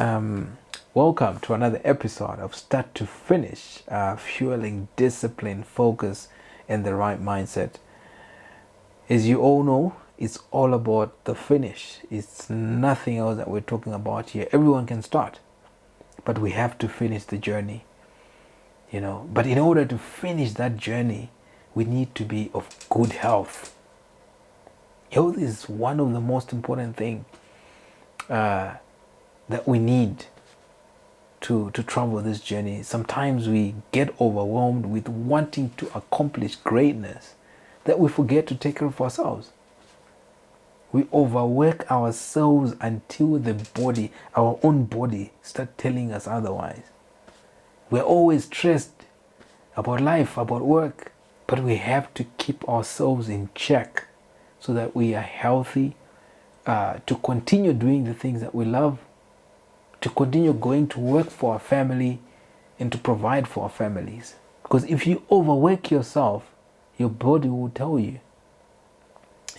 Welcome to another episode of Start to Finish, fueling discipline, focus, and the right mindset. As you all know, it's all about the finish. It's nothing else that we're talking about here. Everyone can start, but we have to finish the journey. But in order to finish that journey, we need to be of good health. Health is one of the most important things that we need to travel this journey. Sometimes we get overwhelmed with wanting to accomplish greatness that we forget to take care of ourselves. We overwork ourselves until our own body, start telling us otherwise. We're always stressed about life, about work, but we have to keep ourselves in check so that we are healthy, to continue doing the things that we love, to continue going to work for our family, and to provide for our families. Because if you overwork yourself, your body will tell you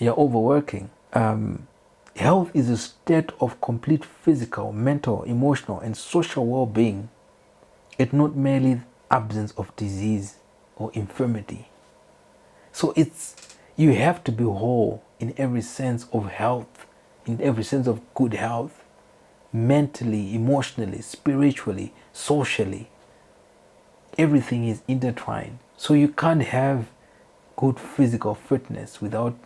you're overworking. Health is a state of complete physical, mental, emotional, and social well-being. It's not merely absence of disease or infirmity. So you have to be whole in every sense of health, in every sense of good health, mentally, emotionally, spiritually, socially. Everything is intertwined. So you can't have good physical fitness without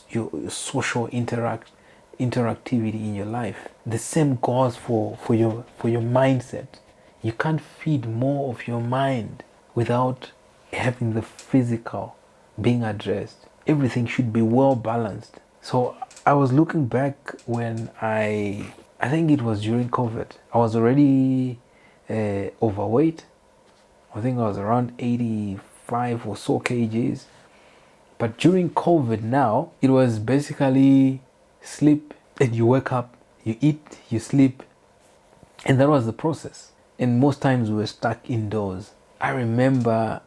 your social interactivity in your life. The same goes for your mindset. You can't feed more of your mind without having the physical being addressed. Everything should be well balanced. So I was looking back when I think it was during COVID. I was already overweight. I think I was around 85 or so kgs. But during COVID now, it was basically sleep and you wake up, you eat, you sleep. And that was the process. And most times we were stuck indoors. I remember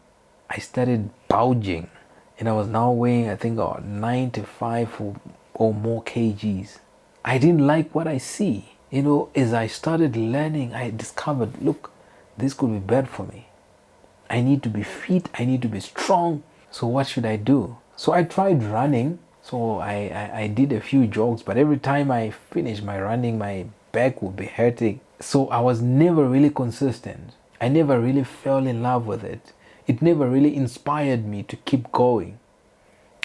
I started bulging and I was now weighing, I think, 95 or more kgs. I didn't like what I see. As I started learning, I discovered, look, this could be bad for me. I need to be fit, I need to be strong. So what should I do? So I tried running. So I did a few jogs, but every time I finished my running, my back would be hurting. So I was never really consistent. I never really fell in love with it. It never really inspired me to keep going.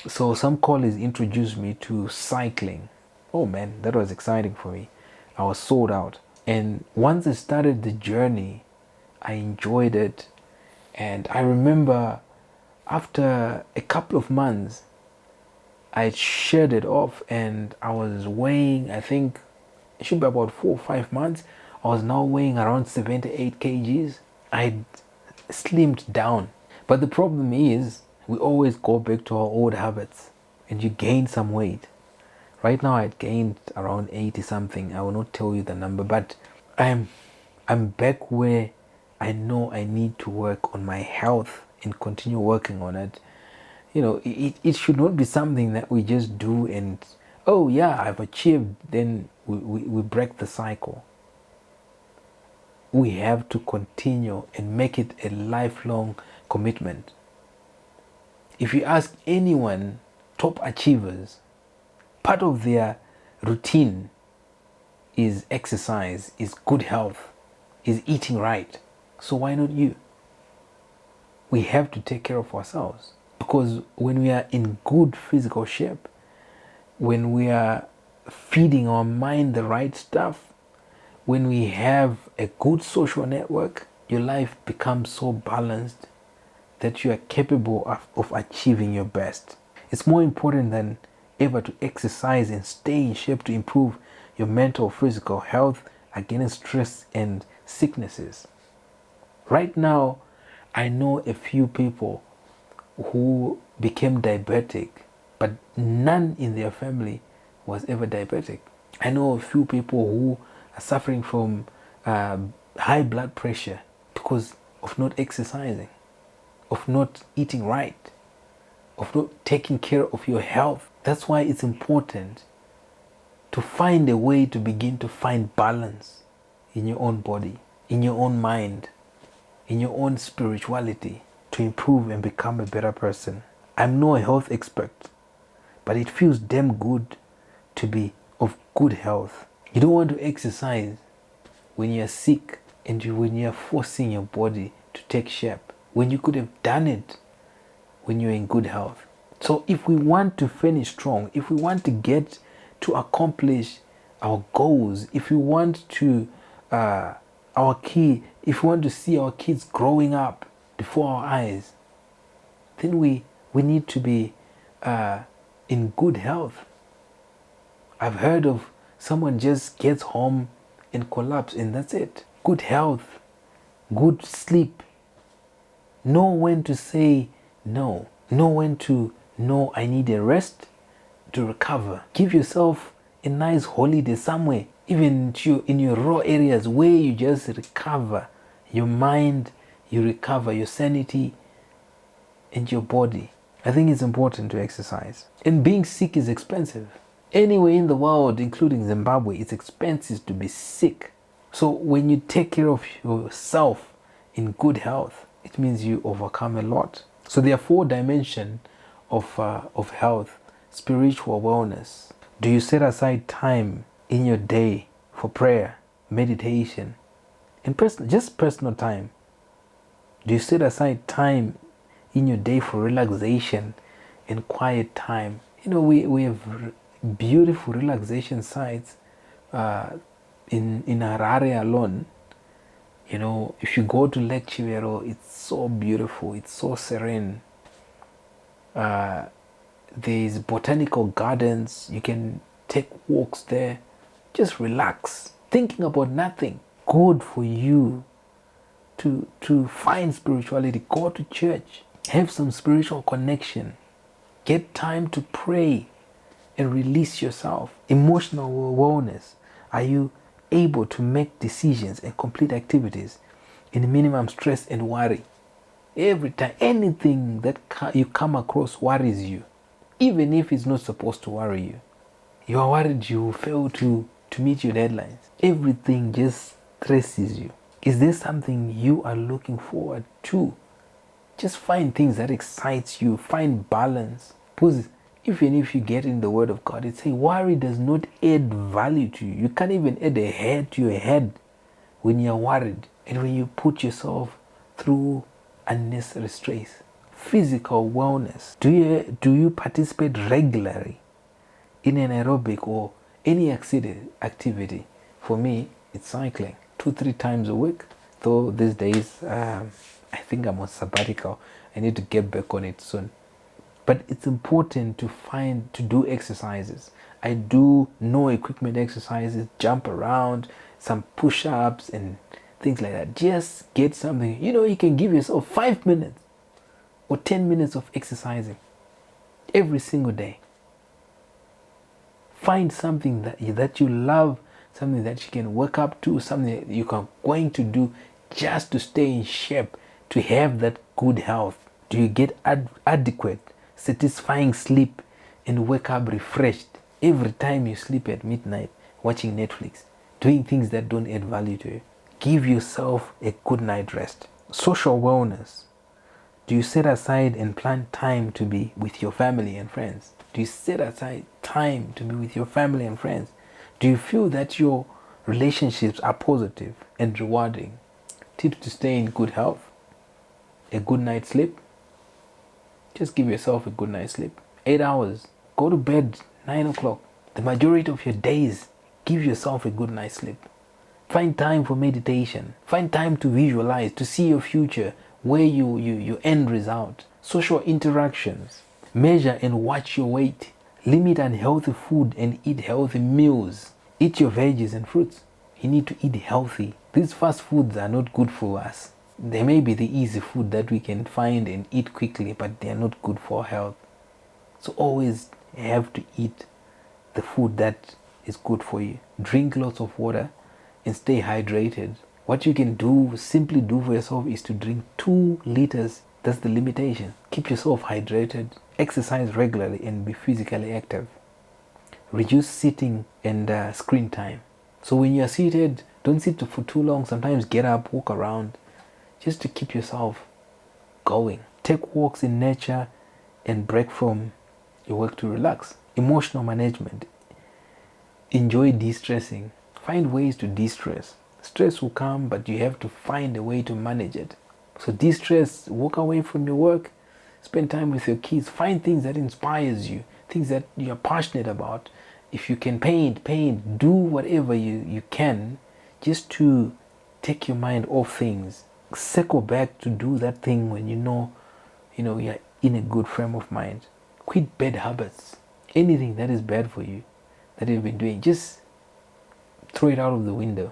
So some colleagues introduced me to cycling. Oh man, that was exciting for me. I was sold out. And once I started the journey, I enjoyed it. And I remember after a couple of months, I shed it off and I was weighing, I think it should be about 4 or 5 months. I was now weighing around 78 kgs. I slimmed down. But the problem is, we always go back to our old habits and you gain some weight. Right now I gained around 80 something. I will not tell you the number, but I'm back where I know I need to work on my health and continue working on it. It should not be something that we just do and, oh yeah, I've achieved, then we break the cycle. We have to continue and make it a lifelong commitment. If you ask anyone, top achievers, part of their routine is exercise, is good health, is eating right. So why not you? We have to take care of ourselves, because when we are in good physical shape, when we are feeding our mind the right stuff, when we have a good social network, your life becomes so balanced that you are capable of achieving your best. It's more important than ever to exercise and stay in shape to improve your mental, physical health against stress and sicknesses. Right now, I know a few people who became diabetic, but none in their family was ever diabetic. I know a few people who are suffering from high blood pressure because of not exercising, of not eating right, of not taking care of your health. That's why it's important to find a way to begin to find balance in your own body, in your own mind, in your own spirituality to improve and become a better person. I'm no health expert, but it feels damn good to be of good health. You don't want to exercise when you're sick and when you're forcing your body to take shape, when you could have done it when you're in good health. So if we want to finish strong, if we want to get to accomplish our goals, if we want to if we want to see our kids growing up before our eyes, then we need to be in good health. I've heard of someone just gets home and collapse and that's it. Good health, good sleep. Know when to say no. Know when to know I need a rest to recover. Give yourself a nice holiday somewhere, even in your raw areas where you just recover your mind, you recover your sanity and your body. I think it's important to exercise. And being sick is expensive. Anywhere in the world, including Zimbabwe, it's expensive to be sick. So when you take care of yourself in good health, it means you overcome a lot. So there are 4 dimensions of health. Spiritual wellness. Do you set aside time in your day for prayer, meditation, and just personal time? Do you set aside time in your day for relaxation and quiet time? You know, we have beautiful relaxation sites in Harare alone. You know, if you go to Lake Chivero, it's so beautiful, it's so serene. There's botanical gardens, you can take walks there, just relax, thinking about nothing. Good for you to find spirituality. Go to church, have some spiritual connection, get time to pray and release yourself. Emotional wellness. Are you able to make decisions and complete activities in minimum stress and worry? Every time anything that you come across worries you, even if it's not supposed to worry you, you are worried you will fail to meet your deadlines. Everything just stresses you. Is there something you are looking forward to? Just find things that excites you. Find balance. Because even if you get in the Word of God, it says worry does not add value to you. You can't even add a hair to your head when you're worried and when you put yourself through unnecessary stress. Physical wellness. Do you participate regularly in an aerobic or any activity? For me, it's cycling 2-3 times a week. Though these days, I think I'm on sabbatical. I need to get back on it soon. But it's important to do exercises. I do no equipment exercises, jump around, some push-ups and things like that. Just get something. You know, you can give yourself 5 minutes or 10 minutes of exercising every single day. Find something that you love, something that you can work up to, something that you are going to do just to stay in shape, to have that good health. Do you get adequate, satisfying sleep and wake up refreshed every time you sleep at midnight watching Netflix, doing things that don't add value to you? Give yourself a good night rest. Social wellness. Do you set aside and plan time to be with your family and friends? Do you set aside time to be with your family and friends? Do you feel that your relationships are positive and rewarding? Tips to stay in good health. A good night's sleep. Just give yourself a good night's sleep. 8 hours. Go to bed 9 o'clock. The majority of your days, give yourself a good night's sleep. Find time for meditation. Find time to visualize, to see your future, where you end result. Social interactions. Measure and watch your weight. Limit unhealthy food and eat healthy meals. Eat your veggies and fruits. You need to eat healthy. These fast foods are not good for us. They may be the easy food that we can find and eat quickly, but they are not good for health. So always have to eat the food that is good for you. Drink lots of water and stay hydrated. What you can simply do for yourself is to drink 2 liters. That's the limitation. Keep yourself hydrated. Exercise regularly and be physically active. Reduce sitting and screen time. So when you're seated Don't sit for too long. Sometimes get up, walk around, just to keep yourself going. Take walks in nature and break from your work to relax. Emotional management. Enjoy de-stressing. Find ways to de-stress. Stress will come, but you have to find a way to manage it. So de-stress, walk away from your work, spend time with your kids, find things that inspires you, things that you're passionate about. If you can paint, do whatever you can just to take your mind off things. Circle back to do that thing when you know you're in a good frame of mind. Quit bad habits. Anything that is bad for you, that you've been doing, just throw it out of the window.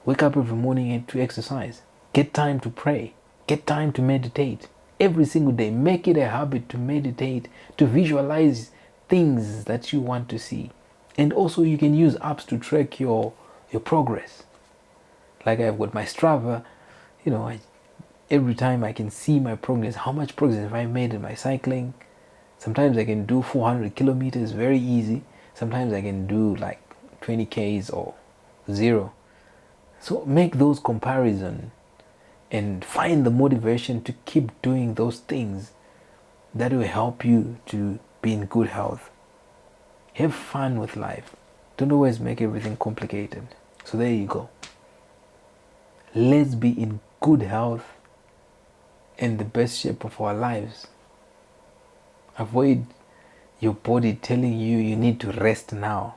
Wake up every morning and to exercise. Get time to pray. Get time to meditate. Every single day, make it a habit to meditate, to visualize things that you want to see. And also you can use apps to track your progress. Like I've got my Strava, every time I can see my progress, how much progress have I made in my cycling. Sometimes I can do 400 kilometers very easy. Sometimes I can do like 20 Ks or 0. So make those comparisons and find the motivation to keep doing those things that will help you to be in good health. Have fun with life. Don't always make everything complicated. So there you go. Let's be in good health and the best shape of our lives. Avoid your body telling you need to rest now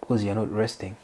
because you're not resting.